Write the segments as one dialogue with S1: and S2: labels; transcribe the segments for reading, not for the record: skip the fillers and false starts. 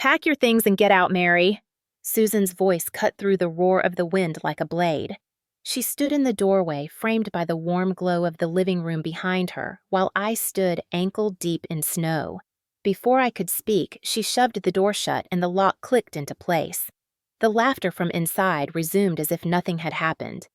S1: Pack your things and get out, Mary. Susan's voice cut through the roar of the wind like a blade. She stood in the doorway, framed by the warm glow of the living room behind her, while I stood ankle-deep in snow. Before I could speak, she shoved the door shut and the lock clicked into place. The laughter from inside resumed as if nothing had happened.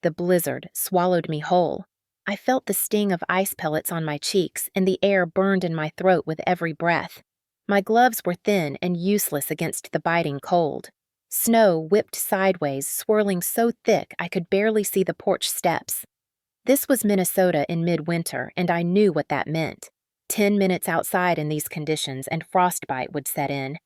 S1: The blizzard swallowed me whole. I felt the sting of ice pellets on my cheeks, and the air burned in my throat with every breath. My gloves were thin and useless against the biting cold. Snow whipped sideways, swirling so thick I could barely see the porch steps. This was Minnesota in midwinter, and I knew what that meant. 10 minutes outside in these conditions and frostbite would set in.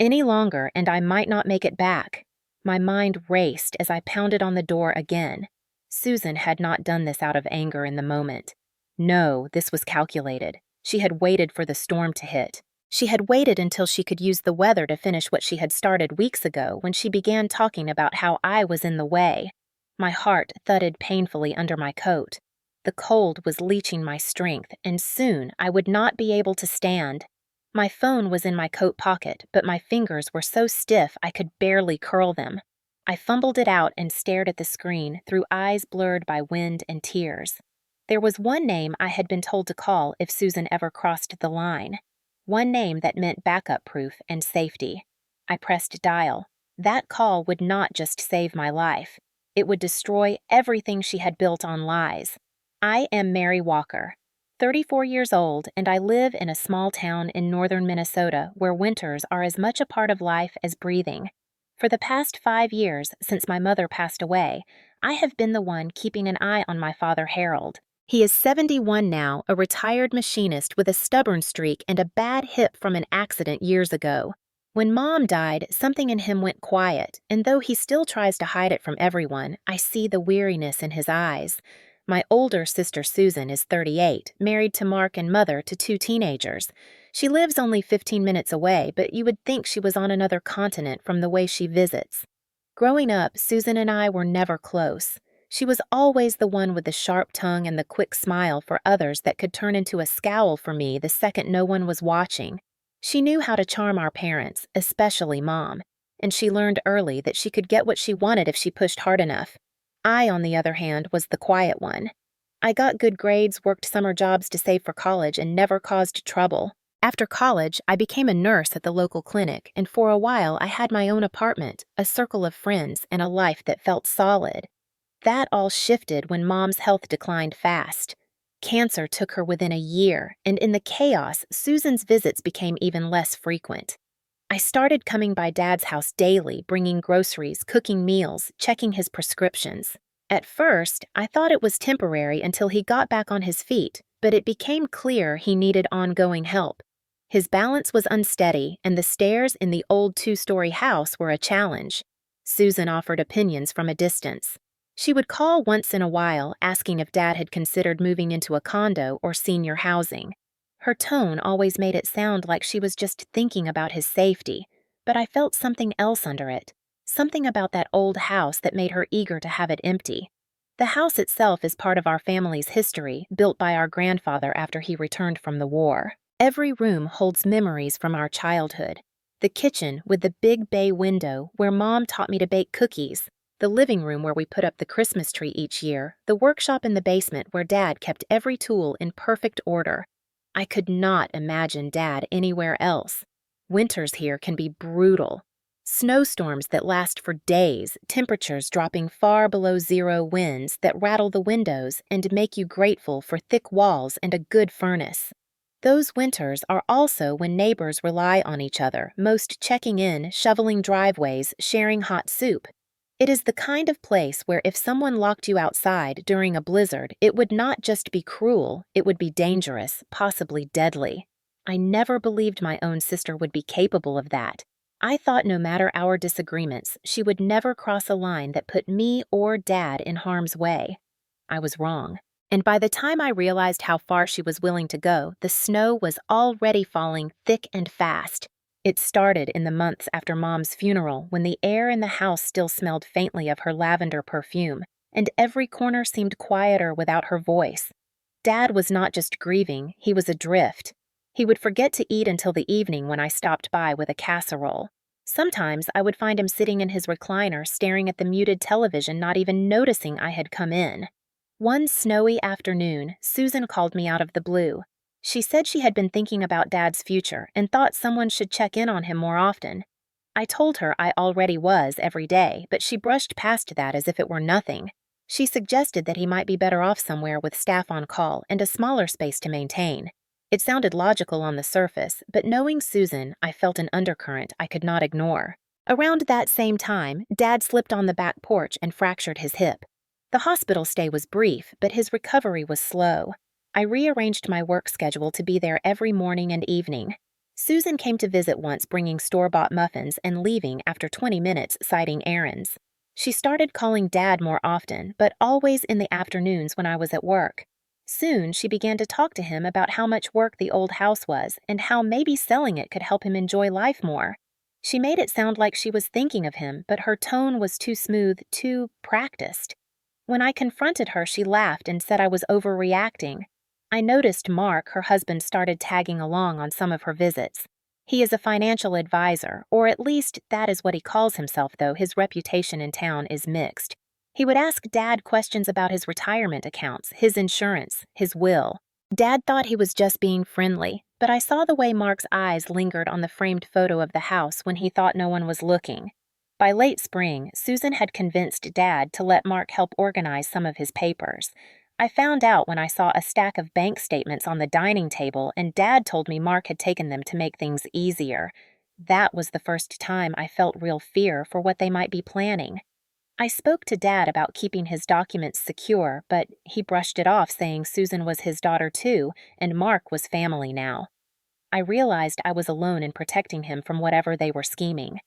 S1: Any longer, and I might not make it back. My mind raced as I pounded on the door again. Susan had not done this out of anger in the moment. No, this was calculated. She had waited for the storm to hit. She had waited until she could use the weather to finish what she had started weeks ago when she began talking about how I was in the way. My heart thudded painfully under my coat. The cold was leeching my strength, and soon I would not be able to stand. My phone was in my coat pocket, but my fingers were so stiff I could barely curl them. I fumbled it out and stared at the screen through eyes blurred by wind and tears. There was one name I had been told to call if Susan ever crossed the line. One name that meant backup proof and safety. I pressed dial. That call would not just save my life. It would destroy everything she had built on lies. I am Mary Walker, 34 years old, and I live in a small town in northern Minnesota where winters are as much a part of life as breathing. For the past 5 years, since my mother passed away, I have been the one keeping an eye on my father, Harold. He is 71 now, a retired machinist with a stubborn streak and a bad hip from an accident years ago. When Mom died, something in him went quiet, and though he still tries to hide it from everyone, I see the weariness in his eyes. My older sister Susan is 38, married to Mark and mother to 2 teenagers. She lives only 15 minutes away, but you would think she was on another continent from the way she visits. Growing up, Susan and I were never close. She was always the one with the sharp tongue and the quick smile for others that could turn into a scowl for me the second no one was watching. She knew how to charm our parents, especially Mom, and she learned early that she could get what she wanted if she pushed hard enough. I, on the other hand, was the quiet one. I got good grades, worked summer jobs to save for college, and never caused trouble. After college, I became a nurse at the local clinic, and for a while I had my own apartment, a circle of friends, and a life that felt solid. That all shifted when Mom's health declined fast. Cancer took her within a year, and in the chaos, Susan's visits became even less frequent. I started coming by Dad's house daily, bringing groceries, cooking meals, checking his prescriptions. At first, I thought it was temporary until he got back on his feet, but it became clear he needed ongoing help. His balance was unsteady, and the stairs in the old 2-story house were a challenge. Susan offered opinions from a distance. She would call once in a while, asking if Dad had considered moving into a condo or senior housing. Her tone always made it sound like she was just thinking about his safety, but I felt something else under it, something about that old house that made her eager to have it empty. The house itself is part of our family's history, built by our grandfather after he returned from the war. Every room holds memories from our childhood. The kitchen with the big bay window where Mom taught me to bake cookies, the living room where we put up the Christmas tree each year, the workshop in the basement where Dad kept every tool in perfect order. I could not imagine Dad anywhere else. Winters here can be brutal. Snowstorms that last for days, temperatures dropping far below zero, winds that rattle the windows and make you grateful for thick walls and a good furnace. Those winters are also when neighbors rely on each other, most checking in, shoveling driveways, sharing hot soup. It is the kind of place where if someone locked you outside during a blizzard, it would not just be cruel, it would be dangerous, possibly deadly. I never believed my own sister would be capable of that. I thought no matter our disagreements, she would never cross a line that put me or Dad in harm's way. I was wrong. And by the time I realized how far she was willing to go, the snow was already falling thick and fast. It started in the months after Mom's funeral when the air in the house still smelled faintly of her lavender perfume, and every corner seemed quieter without her voice. Dad was not just grieving, he was adrift. He would forget to eat until the evening when I stopped by with a casserole. Sometimes I would find him sitting in his recliner staring at the muted television, not even noticing I had come in. One snowy afternoon, Susan called me out of the blue. She said she had been thinking about Dad's future and thought someone should check in on him more often. I told her I already was every day, but she brushed past that as if it were nothing. She suggested that he might be better off somewhere with staff on call and a smaller space to maintain. It sounded logical on the surface, but knowing Susan, I felt an undercurrent I could not ignore. Around that same time, Dad slipped on the back porch and fractured his hip. The hospital stay was brief, but his recovery was slow. I rearranged my work schedule to be there every morning and evening. Susan came to visit once bringing store-bought muffins and leaving after 20 minutes citing errands. She started calling Dad more often, but always in the afternoons when I was at work. Soon, she began to talk to him about how much work the old house was and how maybe selling it could help him enjoy life more. She made it sound like she was thinking of him, but her tone was too smooth, too practiced. When I confronted her, she laughed and said I was overreacting. I noticed Mark, her husband, started tagging along on some of her visits. He is a financial advisor, or at least that is what he calls himself, though his reputation in town is mixed. He would ask Dad questions about his retirement accounts, his insurance, his will. Dad thought he was just being friendly, but I saw the way Mark's eyes lingered on the framed photo of the house when he thought no one was looking. By late spring, Susan had convinced Dad to let Mark help organize some of his papers. I found out when I saw a stack of bank statements on the dining table, and Dad told me Mark had taken them to make things easier. That was the first time I felt real fear for what they might be planning. I spoke to Dad about keeping his documents secure, but he brushed it off, saying Susan was his daughter too, and Mark was family now. I realized I was alone in protecting him from whatever they were scheming.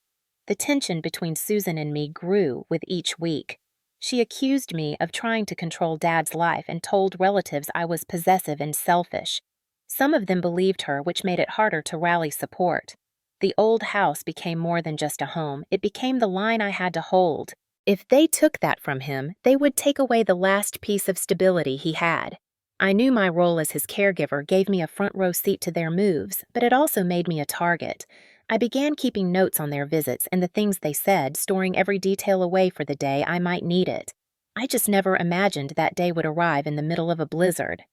S1: The tension between Susan and me grew with each week. She accused me of trying to control Dad's life and told relatives I was possessive and selfish. Some of them believed her, which made it harder to rally support. The old house became more than just a home. It became the line I had to hold. If they took that from him, they would take away the last piece of stability he had. I knew my role as his caregiver gave me a front row seat to their moves, but it also made me a target. I began keeping notes on their visits and the things they said, storing every detail away for the day I might need it. I just never imagined that day would arrive in the middle of a blizzard.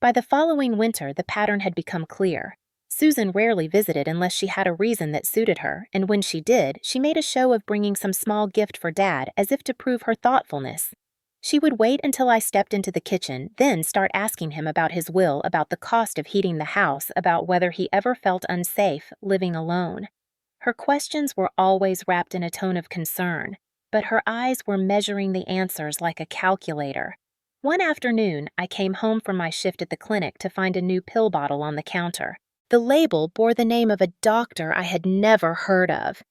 S1: By the following winter, the pattern had become clear. Susan rarely visited unless she had a reason that suited her, and when she did, she made a show of bringing some small gift for Dad as if to prove her thoughtfulness. She would wait until I stepped into the kitchen, then start asking him about his will, about the cost of heating the house, about whether he ever felt unsafe living alone. Her questions were always wrapped in a tone of concern, but her eyes were measuring the answers like a calculator. One afternoon, I came home from my shift at the clinic to find a new pill bottle on the counter. The label bore the name of a doctor I had never heard of.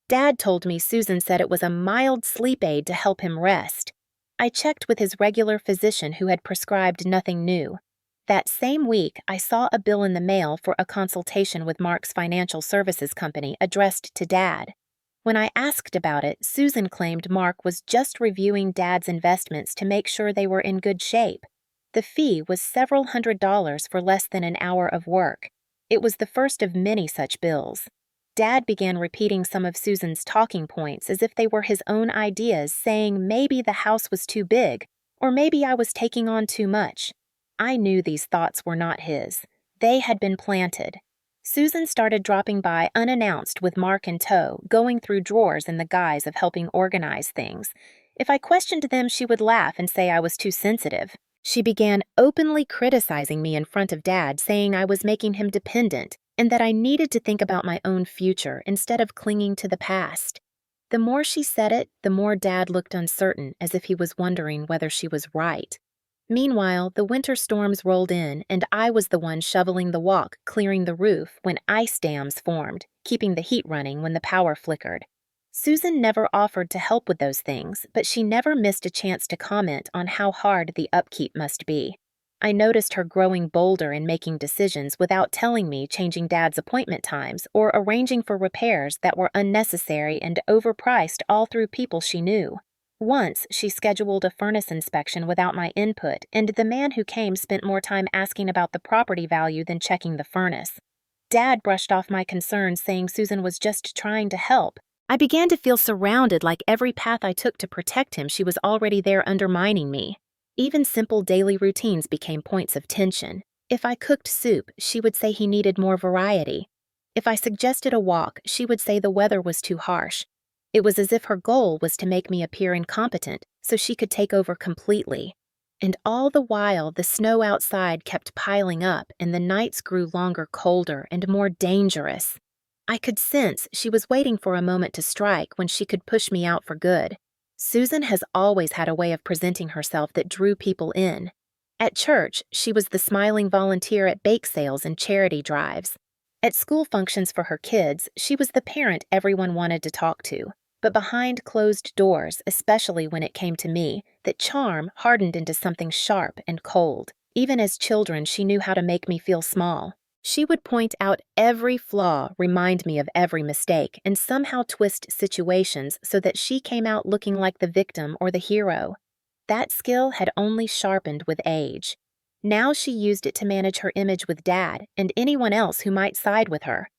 S1: Dad told me Susan said it was a mild sleep aid to help him rest. I checked with his regular physician who had prescribed nothing new. That same week, I saw a bill in the mail for a consultation with Mark's financial services company addressed to Dad. When I asked about it, Susan claimed Mark was just reviewing Dad's investments to make sure they were in good shape. The fee was several $100s for less than an hour of work. It was the first of many such bills. Dad began repeating some of Susan's talking points as if they were his own ideas, saying maybe the house was too big, or maybe I was taking on too much. I knew these thoughts were not his. They had been planted. Susan started dropping by unannounced with Mark in tow, going through drawers in the guise of helping organize things. If I questioned them, she would laugh and say I was too sensitive. She began openly criticizing me in front of Dad, saying I was making him dependent and that I needed to think about my own future instead of clinging to the past. The more she said it, the more Dad looked uncertain, as if he was wondering whether she was right. Meanwhile, the winter storms rolled in, and I was the one shoveling the walk, clearing the roof when ice dams formed, keeping the heat running when the power flickered. Susan never offered to help with those things, but she never missed a chance to comment on how hard the upkeep must be. I noticed her growing bolder in making decisions without telling me, changing Dad's appointment times or arranging for repairs that were unnecessary and overpriced all through people she knew. Once, she scheduled a furnace inspection without my input, and the man who came spent more time asking about the property value than checking the furnace. Dad brushed off my concerns, saying Susan was just trying to help. I began to feel surrounded, like every path I took to protect him, she was already there undermining me. Even simple daily routines became points of tension. If I cooked soup, she would say he needed more variety. If I suggested a walk, she would say the weather was too harsh. It was as if her goal was to make me appear incompetent so she could take over completely. And all the while, the snow outside kept piling up and the nights grew longer, colder, and more dangerous. I could sense she was waiting for a moment to strike when she could push me out for good. Susan has always had a way of presenting herself that drew people in. At church, she was the smiling volunteer at bake sales and charity drives. At school functions for her kids, she was the parent everyone wanted to talk to. But behind closed doors, especially when it came to me, that charm hardened into something sharp and cold. Even as children, she knew how to make me feel small. She would point out every flaw, remind me of every mistake, and somehow twist situations so that she came out looking like the victim or the hero. That skill had only sharpened with age. Now she used it to manage her image with Dad and anyone else who might side with her.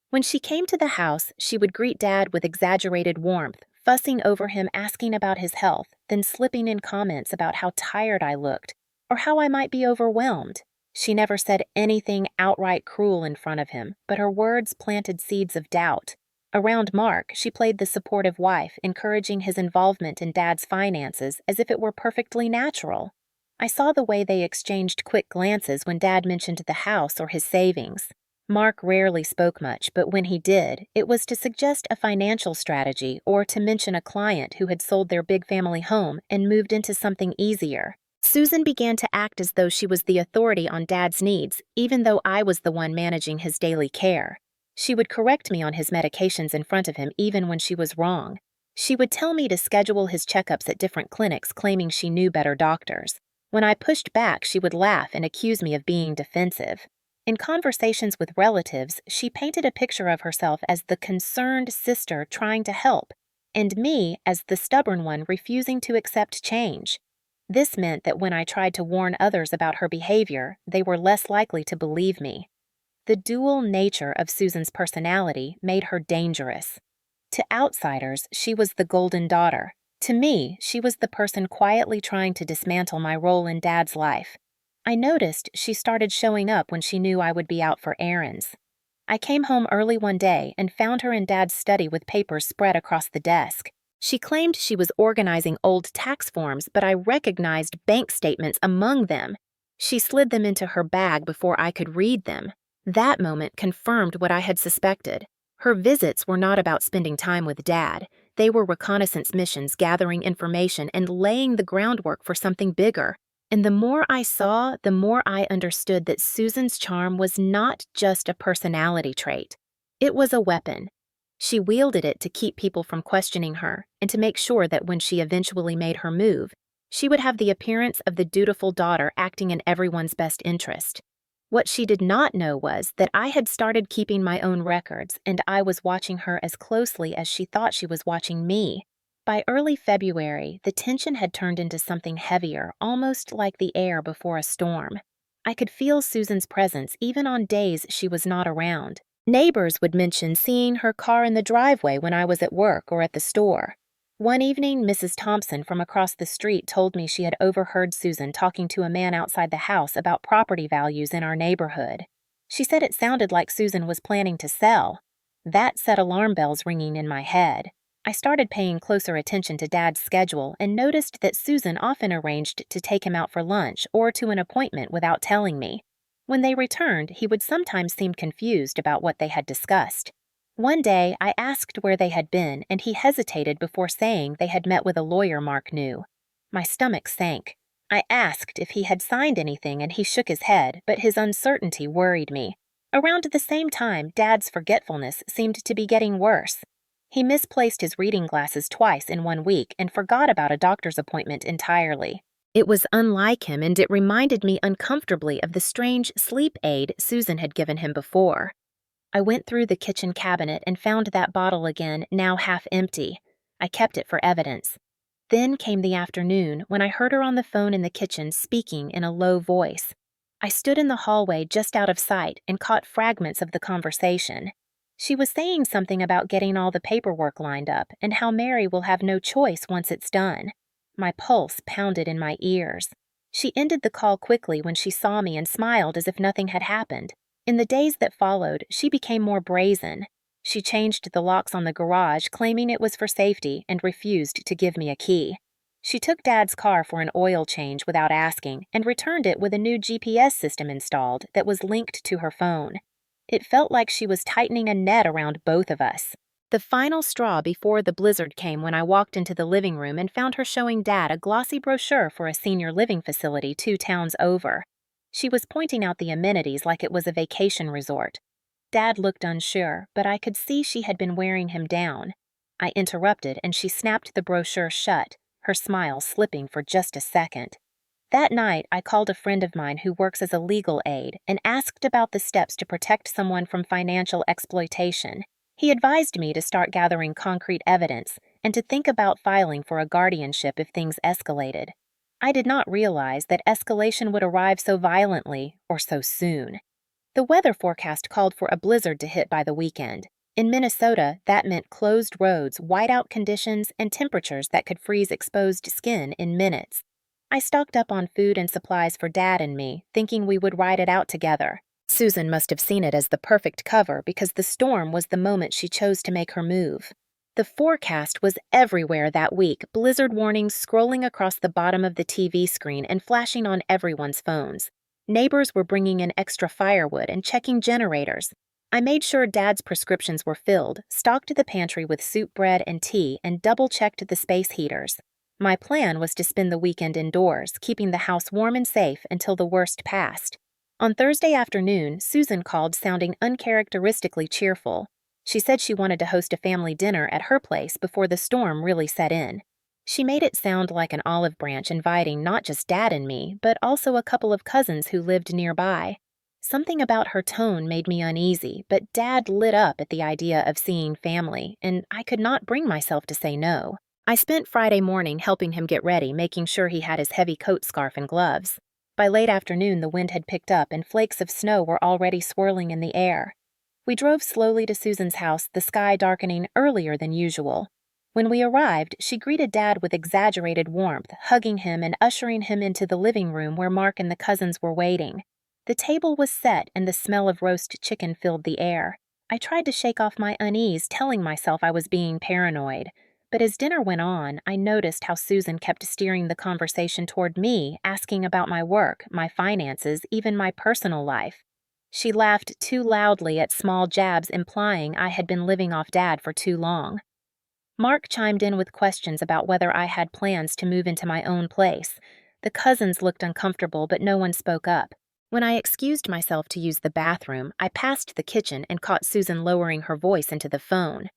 S1: When she came to the house, she would greet Dad with exaggerated warmth, fussing over him, asking about his health, then slipping in comments about how tired I looked or how I might be overwhelmed. She never said anything outright cruel in front of him, but her words planted seeds of doubt. Around Mark, she played the supportive wife, encouraging his involvement in Dad's finances as if it were perfectly natural. I saw the way they exchanged quick glances when Dad mentioned the house or his savings. Mark rarely spoke much, but when he did, it was to suggest a financial strategy or to mention a client who had sold their big family home and moved into something easier. Susan began to act as though she was the authority on Dad's needs, even though I was the one managing his daily care. She would correct me on his medications in front of him even when she was wrong. She would tell me to schedule his checkups at different clinics, claiming she knew better doctors. When I pushed back, she would laugh and accuse me of being defensive. In conversations with relatives, she painted a picture of herself as the concerned sister trying to help, and me as the stubborn one refusing to accept change. This meant that when I tried to warn others about her behavior, they were less likely to believe me. The dual nature of Susan's personality made her dangerous. To outsiders, she was the golden daughter. To me, she was the person quietly trying to dismantle my role in Dad's life. I noticed she started showing up when she knew I would be out for errands. I came home early one day and found her in Dad's study with papers spread across the desk. She claimed she was organizing old tax forms, but I recognized bank statements among them. She slid them into her bag before I could read them. That moment confirmed what I had suspected. Her visits were not about spending time with Dad. They were reconnaissance missions, gathering information and laying the groundwork for something bigger. And the more I saw, the more I understood that Susan's charm was not just a personality trait. It was a weapon. She wielded it to keep people from questioning her and to make sure that when she eventually made her move, she would have the appearance of the dutiful daughter acting in everyone's best interest. What she did not know was that I had started keeping my own records and I was watching her as closely as she thought she was watching me. By early February, the tension had turned into something heavier, almost like the air before a storm. I could feel Susan's presence even on days she was not around. Neighbors would mention seeing her car in the driveway when I was at work or at the store. One evening, Mrs. Thompson from across the street told me she had overheard Susan talking to a man outside the house about property values in our neighborhood. She said it sounded like Susan was planning to sell. That set alarm bells ringing in my head. I started paying closer attention to Dad's schedule and noticed that Susan often arranged to take him out for lunch or to an appointment without telling me. When they returned, he would sometimes seem confused about what they had discussed. One day, I asked where they had been, and he hesitated before saying they had met with a lawyer Mark knew. My stomach sank. I asked if he had signed anything, and he shook his head, but his uncertainty worried me. Around the same time, Dad's forgetfulness seemed to be getting worse. He misplaced his reading glasses twice in 1 week and forgot about a doctor's appointment entirely. It was unlike him, and it reminded me uncomfortably of the strange sleep aid Susan had given him before. I went through the kitchen cabinet and found that bottle again, now half empty. I kept it for evidence. Then came the afternoon when I heard her on the phone in the kitchen speaking in a low voice. I stood in the hallway just out of sight and caught fragments of the conversation. She was saying something about getting all the paperwork lined up and how Mary will have no choice once it's done. My pulse pounded in my ears. She ended the call quickly when she saw me and smiled as if nothing had happened. In the days that followed, she became more brazen. She changed the locks on the garage, claiming it was for safety, and refused to give me a key. She took Dad's car for an oil change without asking and returned it with a new GPS system installed that was linked to her phone. It felt like she was tightening a net around both of us. The final straw before the blizzard came when I walked into the living room and found her showing Dad a glossy brochure for a senior living facility 2 towns over. She was pointing out the amenities like it was a vacation resort. Dad looked unsure, but I could see she had been wearing him down. I interrupted and she snapped the brochure shut, her smile slipping for just a second. That night, I called a friend of mine who works as a legal aid and asked about the steps to protect someone from financial exploitation. He advised me to start gathering concrete evidence and to think about filing for a guardianship if things escalated. I did not realize that escalation would arrive so violently or so soon. The weather forecast called for a blizzard to hit by the weekend. In Minnesota, that meant closed roads, whiteout conditions, and temperatures that could freeze exposed skin in minutes. I stocked up on food and supplies for Dad and me, thinking we would ride it out together. Susan must have seen it as the perfect cover because the storm was the moment she chose to make her move. The forecast was everywhere that week, blizzard warnings scrolling across the bottom of the TV screen and flashing on everyone's phones. Neighbors were bringing in extra firewood and checking generators. I made sure Dad's prescriptions were filled, stocked the pantry with soup, bread, and tea, and double-checked the space heaters. My plan was to spend the weekend indoors, keeping the house warm and safe until the worst passed. On Thursday afternoon, Susan called sounding uncharacteristically cheerful. She said she wanted to host a family dinner at her place before the storm really set in. She made it sound like an olive branch inviting not just Dad and me, but also a couple of cousins who lived nearby. Something about her tone made me uneasy, but Dad lit up at the idea of seeing family, and I could not bring myself to say no. I spent Friday morning helping him get ready, making sure he had his heavy coat, scarf, and gloves. By late afternoon, the wind had picked up and flakes of snow were already swirling in the air. We drove slowly to Susan's house, the sky darkening earlier than usual. When we arrived, she greeted Dad with exaggerated warmth, hugging him and ushering him into the living room where Mark and the cousins were waiting. The table was set and the smell of roast chicken filled the air. I tried to shake off my unease, telling myself I was being paranoid. But as dinner went on, I noticed how Susan kept steering the conversation toward me, asking about my work, my finances, even my personal life. She laughed too loudly at small jabs implying I had been living off Dad for too long. Mark chimed in with questions about whether I had plans to move into my own place. The cousins looked uncomfortable, but no one spoke up. When I excused myself to use the bathroom, I passed the kitchen and caught Susan lowering her voice into the phone.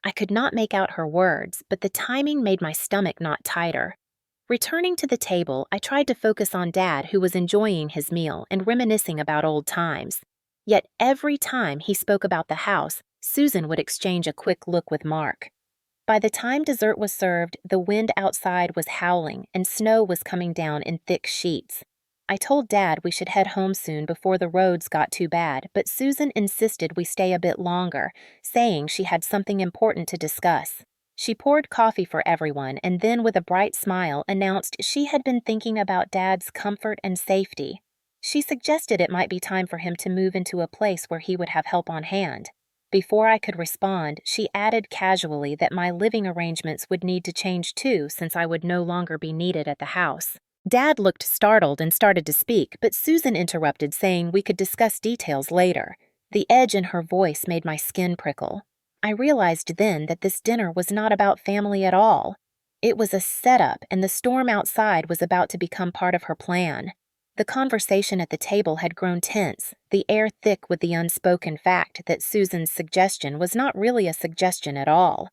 S1: I could not make out her words, but the timing made my stomach knot tighter. Returning to the table, I tried to focus on Dad, who was enjoying his meal and reminiscing about old times. Yet every time he spoke about the house, Susan would exchange a quick look with Mark. By the time dessert was served, the wind outside was howling and snow was coming down in thick sheets. I told Dad we should head home soon before the roads got too bad, but Susan insisted we stay a bit longer, saying she had something important to discuss. She poured coffee for everyone and then, with a bright smile, announced she had been thinking about Dad's comfort and safety. She suggested it might be time for him to move into a place where he would have help on hand. Before I could respond, she added casually that my living arrangements would need to change too, since I would no longer be needed at the house. Dad looked startled and started to speak, but Susan interrupted, saying we could discuss details later. The edge in her voice made my skin prickle. I realized then that this dinner was not about family at all. It was a setup, and the storm outside was about to become part of her plan. The conversation at the table had grown tense, the air thick with the unspoken fact that Susan's suggestion was not really a suggestion at all.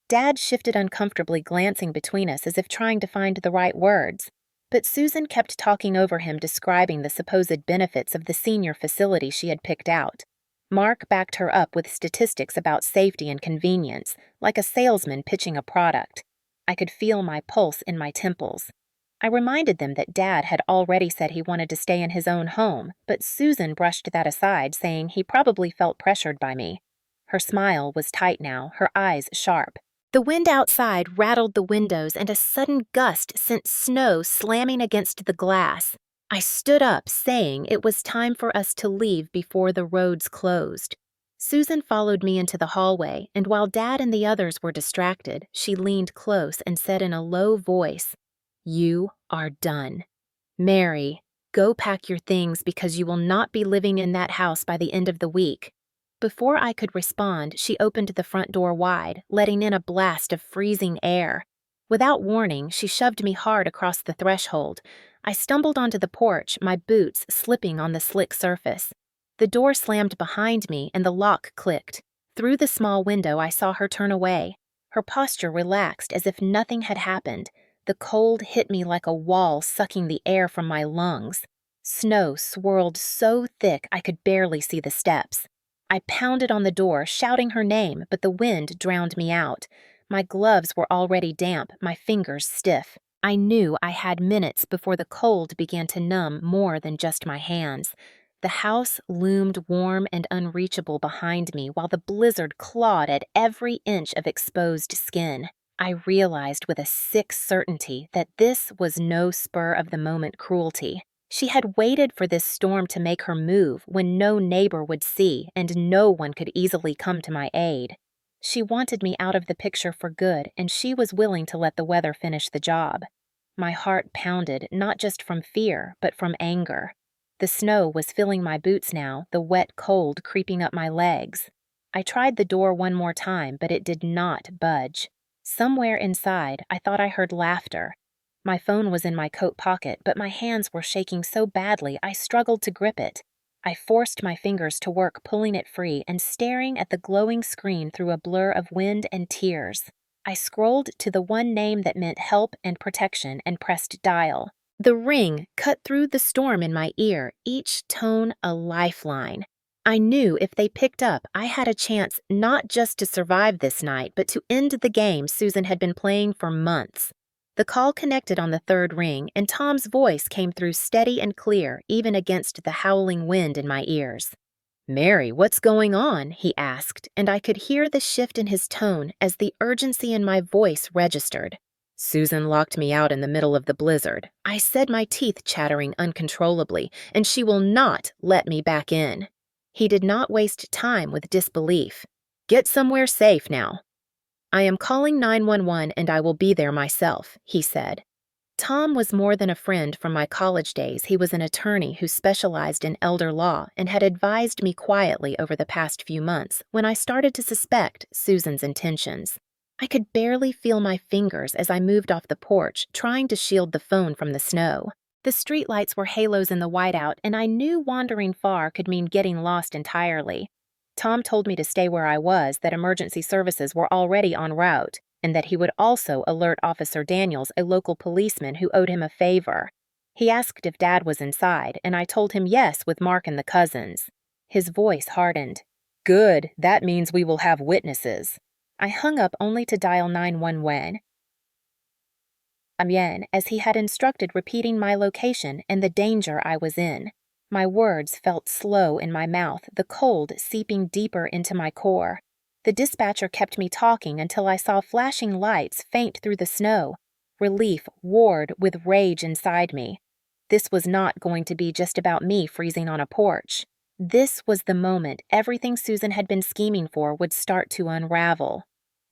S1: Dad shifted uncomfortably, glancing between us as if trying to find the right words. But Susan kept talking over him, describing the supposed benefits of the senior facility she had picked out. Mark backed her up with statistics about safety and convenience, like a salesman pitching a product. I could feel my pulse in my temples. I reminded them that Dad had already said he wanted to stay in his own home, but Susan brushed that aside, saying he probably felt pressured by me. Her smile was tight now, her eyes sharp. The wind outside rattled the windows, and a sudden gust sent snow slamming against the glass. I stood up, saying it was time for us to leave before the roads closed. Susan followed me into the hallway, and while Dad and the others were distracted, she leaned close and said in a low voice, "You are done. Mary, go pack your things because you will not be living in that house by the end of the week." Before I could respond, she opened the front door wide, letting in a blast of freezing air. Without warning, she shoved me hard across the threshold. I stumbled onto the porch, my boots slipping on the slick surface. The door slammed behind me and the lock clicked. Through the small window, I saw her turn away. Her posture relaxed as if nothing had happened. The cold hit me like a wall, sucking the air from my lungs. Snow swirled so thick I could barely see the steps. I pounded on the door, shouting her name, but the wind drowned me out. My gloves were already damp, my fingers stiff. I knew I had minutes before the cold began to numb more than just my hands. The house loomed warm and unreachable behind me while the blizzard clawed at every inch of exposed skin. I realized with a sick certainty that this was no spur-of-the-moment cruelty. She had waited for this storm to make her move when no neighbor would see and no one could easily come to my aid. She wanted me out of the picture for good, and she was willing to let the weather finish the job. My heart pounded, not just from fear, but from anger. The snow was filling my boots now, the wet cold creeping up my legs. I tried the door one more time, but it did not budge. Somewhere inside, I thought I heard laughter. My phone was in my coat pocket, but my hands were shaking so badly I struggled to grip it. I forced my fingers to work pulling it free and staring at the glowing screen through a blur of wind and tears. I scrolled to the one name that meant help and protection and pressed dial. The ring cut through the storm in my ear, each tone a lifeline. I knew if they picked up, I had a chance not just to survive this night, but to end the game Susan had been playing for months. The call connected on the third ring, and Tom's voice came through steady and clear, even against the howling wind in my ears. "Mary, what's going on?" he asked, and I could hear the shift in his tone as the urgency in my voice registered. "Susan locked me out in the middle of the blizzard," I said, my teeth chattering uncontrollably, "and she will not let me back in." He did not waste time with disbelief. "Get somewhere safe now." "I am calling 911 and I will be there myself," he said. Tom was more than a friend from my college days. He was an attorney who specialized in elder law and had advised me quietly over the past few months when I started to suspect Susan's intentions. I could barely feel my fingers as I moved off the porch, trying to shield the phone from the snow. The streetlights were halos in the whiteout, and I knew wandering far could mean getting lost entirely. Tom told me to stay where I was, that emergency services were already en route, and that he would also alert Officer Daniels, a local policeman who owed him a favor. He asked if Dad was inside, and I told him yes with Mark and the cousins. His voice hardened. "Good, that means we will have witnesses." I hung up only to dial 911 as he had instructed, repeating my location and the danger I was in. My words felt slow in my mouth, the cold seeping deeper into my core. The dispatcher kept me talking until I saw flashing lights faint through the snow. Relief warred with rage inside me. This was not going to be just about me freezing on a porch. This was the moment everything Susan had been scheming for would start to unravel.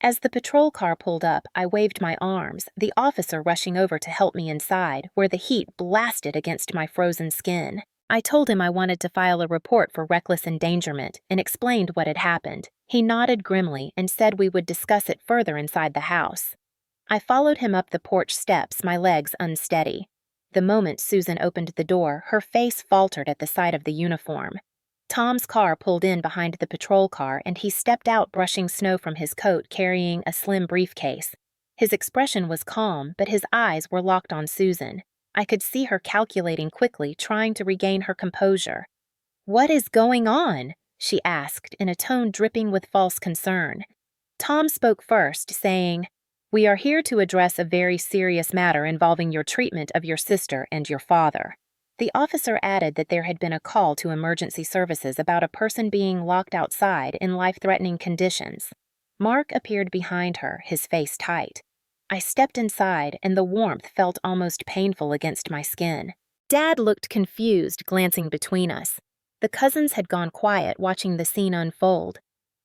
S1: As the patrol car pulled up, I waved my arms, the officer rushing over to help me inside, where the heat blasted against my frozen skin. I told him I wanted to file a report for reckless endangerment and explained what had happened. He nodded grimly and said we would discuss it further inside the house. I followed him up the porch steps, my legs unsteady. The moment Susan opened the door, her face faltered at the sight of the uniform. Tom's car pulled in behind the patrol car, and he stepped out brushing snow from his coat, carrying a slim briefcase. His expression was calm, but his eyes were locked on Susan. I could see her calculating quickly, trying to regain her composure. "What is going on?" she asked, in a tone dripping with false concern. Tom spoke first, saying, We are here to address a very serious matter involving your treatment of your sister and your father. The officer added that there had been a call to emergency services about a person being locked outside in life-threatening conditions. Mark appeared behind her, his face tight. I stepped inside, and the warmth felt almost painful against my skin. Dad looked confused, glancing between us. The cousins had gone quiet, watching the scene unfold.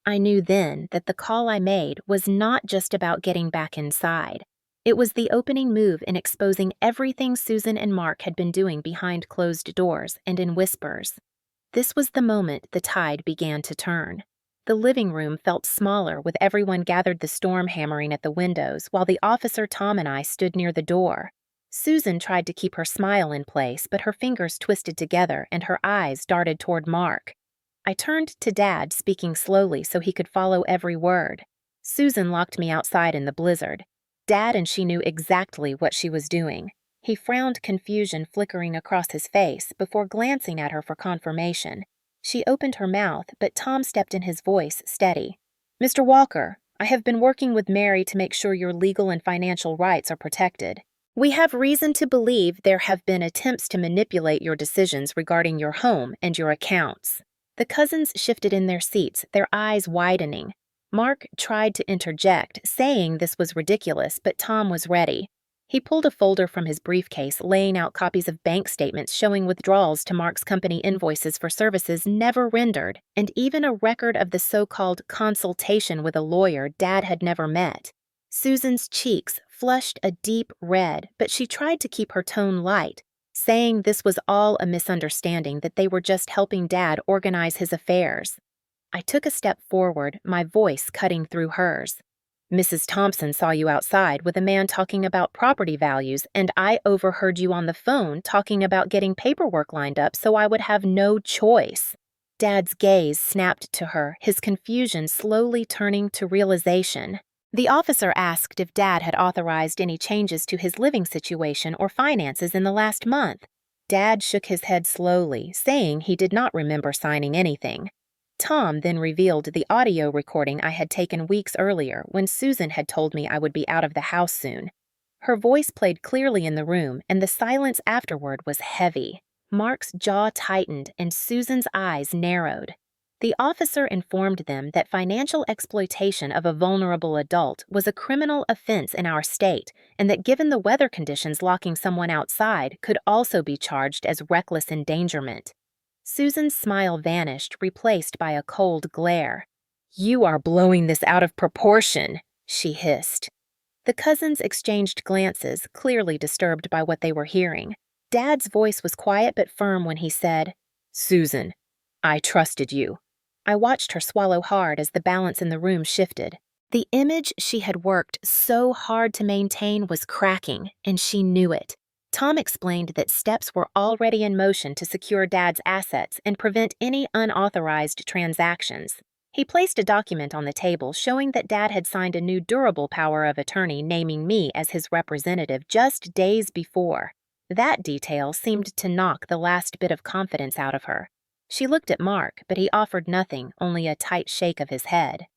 S1: I knew then that the call I made was not just about getting back inside. It was the opening move in exposing everything Susan and Mark had been doing behind closed doors and in whispers. This was the moment the tide began to turn. The living room felt smaller with everyone gathered the storm hammering at the windows while the officer Tom and I stood near the door. Susan tried to keep her smile in place, but her fingers twisted together and her eyes darted toward Mark. I turned to Dad, speaking slowly so he could follow every word. Susan locked me outside in the blizzard. Dad and she knew exactly what she was doing. He frowned, confusion flickering across his face before glancing at her for confirmation. She opened her mouth, but Tom stepped in, his voice steady. "Mr. Walker, I have been working with Mary to make sure your legal and financial rights are protected. We have reason to believe there have been attempts to manipulate your decisions regarding your home and your accounts." The cousins shifted in their seats, their eyes widening. Mark tried to interject, saying this was ridiculous, but Tom was ready. He pulled a folder from his briefcase, laying out copies of bank statements showing withdrawals to Mark's company invoices for services never rendered, and even a record of the so-called consultation with a lawyer Dad had never met. Susan's cheeks flushed a deep red, but she tried to keep her tone light, saying this was all a misunderstanding, that they were just helping Dad organize his affairs. I took a step forward, my voice cutting through hers. "Mrs. Thompson saw you outside with a man talking about property values, and I overheard you on the phone talking about getting paperwork lined up so I would have no choice." Dad's gaze snapped to her, his confusion slowly turning to realization. The officer asked if Dad had authorized any changes to his living situation or finances in the last month. Dad shook his head slowly, saying he did not remember signing anything. Tom then revealed the audio recording I had taken weeks earlier when Susan had told me I would be out of the house soon. Her voice played clearly in the room, and the silence afterward was heavy. Mark's jaw tightened and Susan's eyes narrowed. The officer informed them that financial exploitation of a vulnerable adult was a criminal offense in our state, and that given the weather conditions, locking someone outside could also be charged as reckless endangerment. Susan's smile vanished, replaced by a cold glare. "You are blowing this out of proportion," she hissed. The cousins exchanged glances, clearly disturbed by what they were hearing. Dad's voice was quiet but firm when he said, "Susan, I trusted you." I watched her swallow hard as the balance in the room shifted. The image she had worked so hard to maintain was cracking, and she knew it. Tom explained that steps were already in motion to secure Dad's assets and prevent any unauthorized transactions. He placed a document on the table showing that Dad had signed a new durable power of attorney naming me as his representative just days before. That detail seemed to knock the last bit of confidence out of her. She looked at Mark, but he offered nothing, only a tight shake of his head.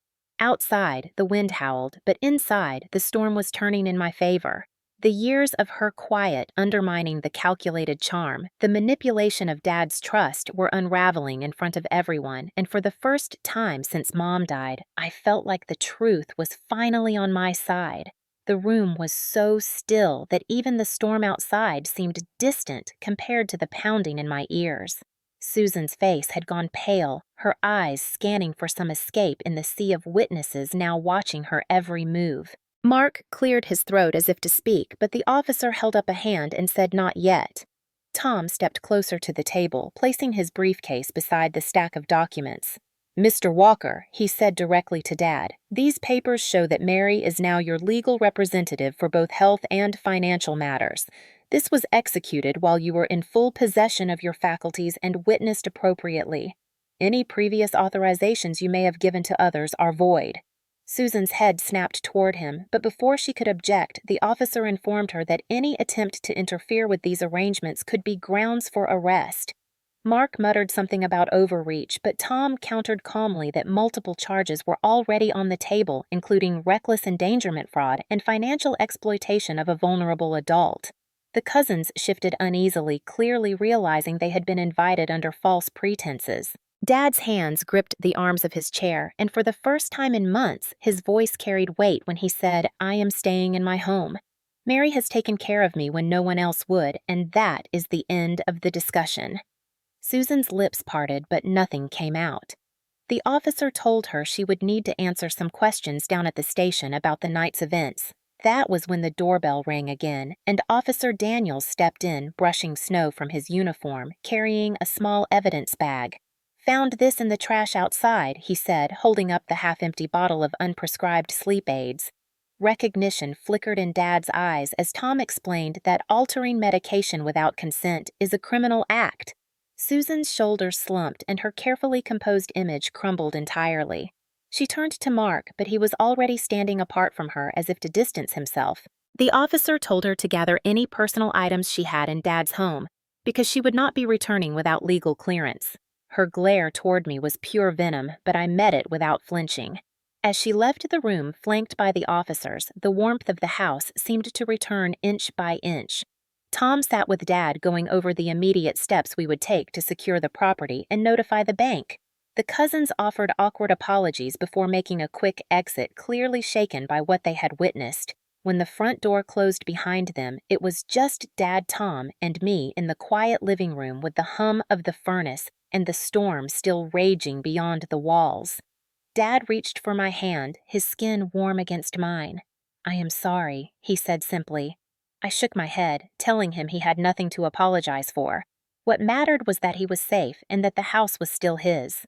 S1: Outside, the wind howled, but inside, the storm was turning in my favor. The years of her quiet undermining the calculated charm, the manipulation of Dad's trust were unraveling in front of everyone, and for the first time since Mom died, I felt like the truth was finally on my side. The room was so still that even the storm outside seemed distant compared to the pounding in my ears. Susan's face had gone pale, her eyes scanning for some escape in the sea of witnesses now watching her every move. Mark cleared his throat as if to speak, but the officer held up a hand and said not yet. Tom stepped closer to the table, placing his briefcase beside the stack of documents. "Mr. Walker," he said directly to Dad, "these papers show that Mary is now your legal representative for both health and financial matters. This was executed while you were in full possession of your faculties and witnessed appropriately. Any previous authorizations you may have given to others are void." Susan's head snapped toward him, but before she could object, the officer informed her that any attempt to interfere with these arrangements could be grounds for arrest. Mark muttered something about overreach, but Tom countered calmly that multiple charges were already on the table, including reckless endangerment fraud and financial exploitation of a vulnerable adult. The cousins shifted uneasily, clearly realizing they had been invited under false pretenses. Dad's hands gripped the arms of his chair, and for the first time in months, his voice carried weight when he said, "I am staying in my home. Mary has taken care of me when no one else would, and that is the end of the discussion." Susan's lips parted, but nothing came out. The officer told her she would need to answer some questions down at the station about the night's events. That was when the doorbell rang again, and Officer Daniels stepped in, brushing snow from his uniform, carrying a small evidence bag. "Found this in the trash outside," he said, holding up the half-empty bottle of unprescribed sleep aids. Recognition flickered in Dad's eyes as Tom explained that altering medication without consent is a criminal act. Susan's shoulders slumped and her carefully composed image crumbled entirely. She turned to Mark, but he was already standing apart from her as if to distance himself. The officer told her to gather any personal items she had in Dad's home, because she would not be returning without legal clearance. Her glare toward me was pure venom, but I met it without flinching. As she left the room, flanked by the officers, the warmth of the house seemed to return inch by inch. Tom sat with Dad going over the immediate steps we would take to secure the property and notify the bank. The cousins offered awkward apologies before making a quick exit, clearly shaken by what they had witnessed. When the front door closed behind them, it was just Dad, Tom, and me in the quiet living room with the hum of the furnace and the storm still raging beyond the walls. Dad reached for my hand, his skin warm against mine. "I am sorry," he said simply. I shook my head, telling him he had nothing to apologize for. What mattered was that he was safe and that the house was still his.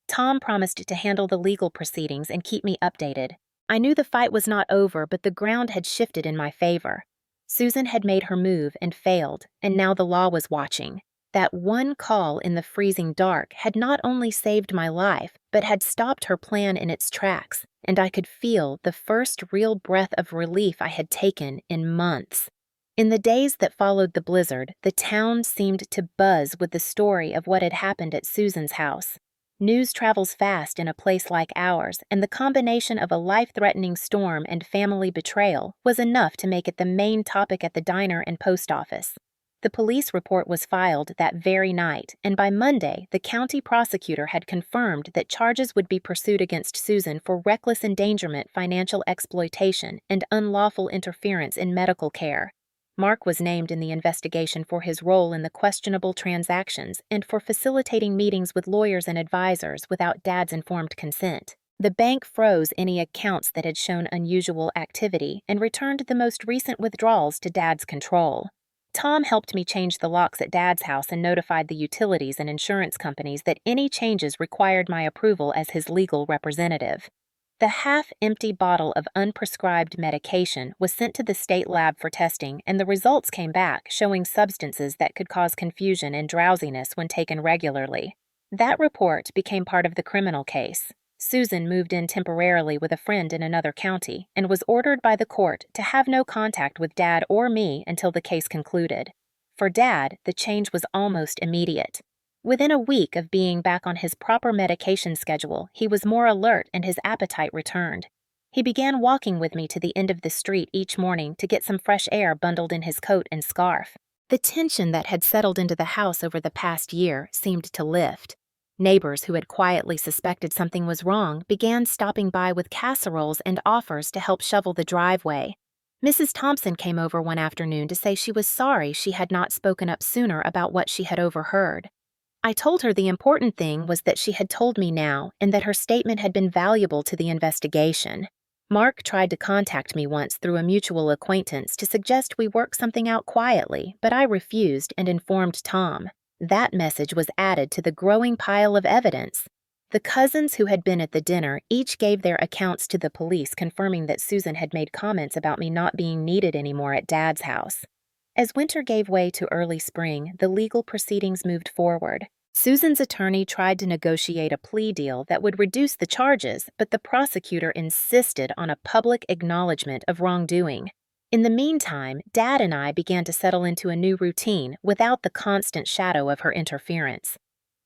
S1: Tom promised to handle the legal proceedings and keep me updated. I knew the fight was not over, but the ground had shifted in my favor. Susan had made her move and failed, and now the law was watching. That one call in the freezing dark had not only saved my life, but had stopped her plan in its tracks, and I could feel the first real breath of relief I had taken in months. In the days that followed the blizzard, the town seemed to buzz with the story of what had happened at Susan's house. News travels fast in a place like ours, and the combination of a life-threatening storm and family betrayal was enough to make it the main topic at the diner and post office. The police report was filed that very night, and by Monday, the county prosecutor had confirmed that charges would be pursued against Susan for reckless endangerment, financial exploitation, and unlawful interference in medical care. Mark was named in the investigation for his role in the questionable transactions and for facilitating meetings with lawyers and advisors without Dad's informed consent. The bank froze any accounts that had shown unusual activity and returned the most recent withdrawals to Dad's control. Tom helped me change the locks at Dad's house and notified the utilities and insurance companies that any changes required my approval as his legal representative. The half-empty bottle of unprescribed medication was sent to the state lab for testing, and the results came back showing substances that could cause confusion and drowsiness when taken regularly. That report became part of the criminal case. Susan moved in temporarily with a friend in another county and was ordered by the court to have no contact with Dad or me until the case concluded. For Dad, the change was almost immediate. Within a week of being back on his proper medication schedule, he was more alert and his appetite returned. He began walking with me to the end of the street each morning to get some fresh air bundled in his coat and scarf. The tension that had settled into the house over the past year seemed to lift. Neighbors who had quietly suspected something was wrong began stopping by with casseroles and offers to help shovel the driveway. Mrs. Thompson came over one afternoon to say she was sorry she had not spoken up sooner about what she had overheard. I told her the important thing was that she had told me now and that her statement had been valuable to the investigation. Mark tried to contact me once through a mutual acquaintance to suggest we work something out quietly, but I refused and informed Tom. That message was added to the growing pile of evidence. The cousins who had been at the dinner each gave their accounts to the police, confirming that Susan had made comments about me not being needed anymore at Dad's house. As winter gave way to early spring, the legal proceedings moved forward. Susan's attorney tried to negotiate a plea deal that would reduce the charges, but the prosecutor insisted on a public acknowledgement of wrongdoing. In the meantime, Dad and I began to settle into a new routine without the constant shadow of her interference.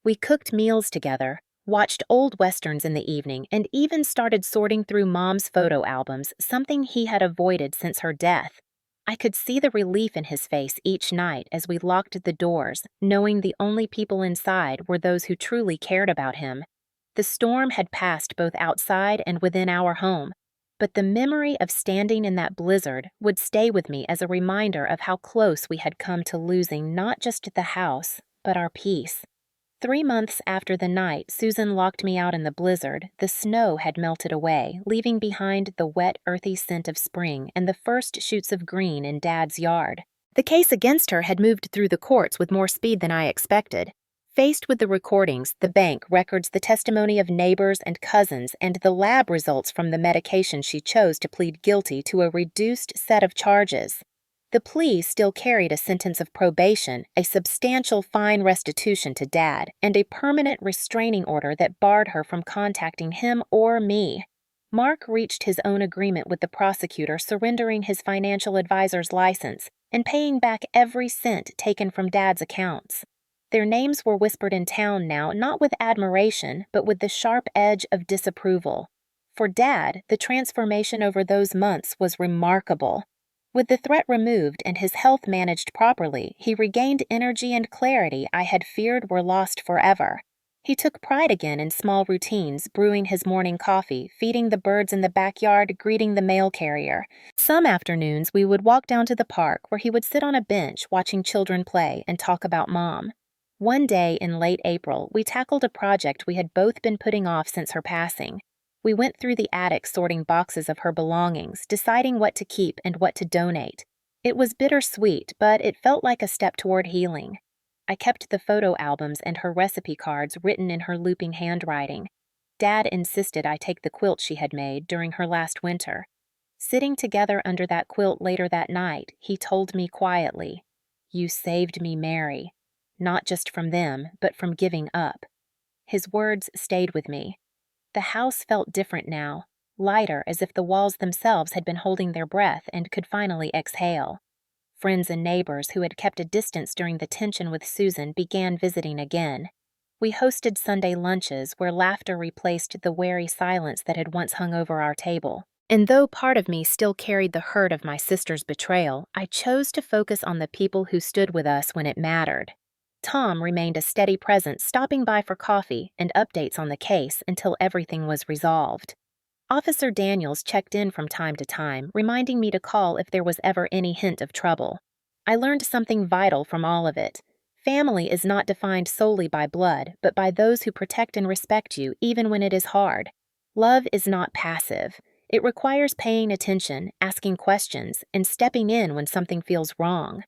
S1: We cooked meals together, watched old westerns in the evening, and even started sorting through Mom's photo albums, something he had avoided since her death. I could see the relief in his face each night as we locked the doors, knowing the only people inside were those who truly cared about him. The storm had passed both outside and within our home, but the memory of standing in that blizzard would stay with me as a reminder of how close we had come to losing not just the house, but our peace. 3 months after the night Susan locked me out in the blizzard, the snow had melted away, leaving behind the wet, earthy scent of spring and the first shoots of green in Dad's yard. The case against her had moved through the courts with more speed than I expected. Faced with the recordings, the bank records the testimony of neighbors and cousins and the lab results from the medication she chose to plead guilty to a reduced set of charges. The plea still carried a sentence of probation, a substantial fine restitution to Dad, and a permanent restraining order that barred her from contacting him or me. Mark reached his own agreement with the prosecutor, surrendering his financial advisor's license and paying back every cent taken from Dad's accounts. Their names were whispered in town now, not with admiration, but with the sharp edge of disapproval. For Dad, the transformation over those months was remarkable. With the threat removed and his health managed properly, he regained energy and clarity I had feared were lost forever. He took pride again in small routines, brewing his morning coffee, feeding the birds in the backyard, greeting the mail carrier. Some afternoons we would walk down to the park where he would sit on a bench watching children play and talk about Mom. One day in late April, we tackled a project we had both been putting off since her passing. We went through the attic sorting boxes of her belongings, deciding what to keep and what to donate. It was bittersweet, but it felt like a step toward healing. I kept the photo albums and her recipe cards written in her looping handwriting. Dad insisted I take the quilt she had made during her last winter. Sitting together under that quilt later that night, he told me quietly, "You saved me, Mary. Not just from them, but from giving up." His words stayed with me. The house felt different now, lighter, as if the walls themselves had been holding their breath and could finally exhale. Friends and neighbors who had kept a distance during the tension with Susan began visiting again. We hosted Sunday lunches where laughter replaced the wary silence that had once hung over our table. And though part of me still carried the hurt of my sister's betrayal, I chose to focus on the people who stood with us when it mattered. Tom remained a steady presence, stopping by for coffee and updates on the case until everything was resolved. Officer Daniels checked in from time to time, reminding me to call if there was ever any hint of trouble. I learned something vital from all of it. Family is not defined solely by blood, but by those who protect and respect you even when it is hard. Love is not passive. It requires paying attention, asking questions, and stepping in when something feels wrong.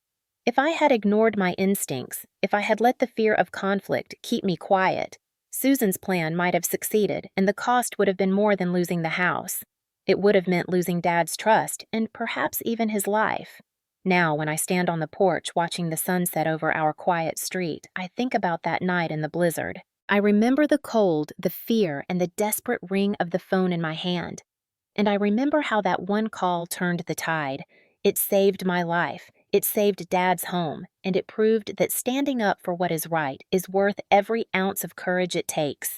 S1: If I had ignored my instincts, if I had let the fear of conflict keep me quiet, Susan's plan might have succeeded, and the cost would have been more than losing the house. It would have meant losing Dad's trust, and perhaps even his life. Now, when I stand on the porch watching the sunset over our quiet street, I think about that night in the blizzard. I remember the cold, the fear, and the desperate ring of the phone in my hand. And I remember how that one call turned the tide. It saved my life. It saved Dad's home, and it proved that standing up for what is right is worth every ounce of courage it takes.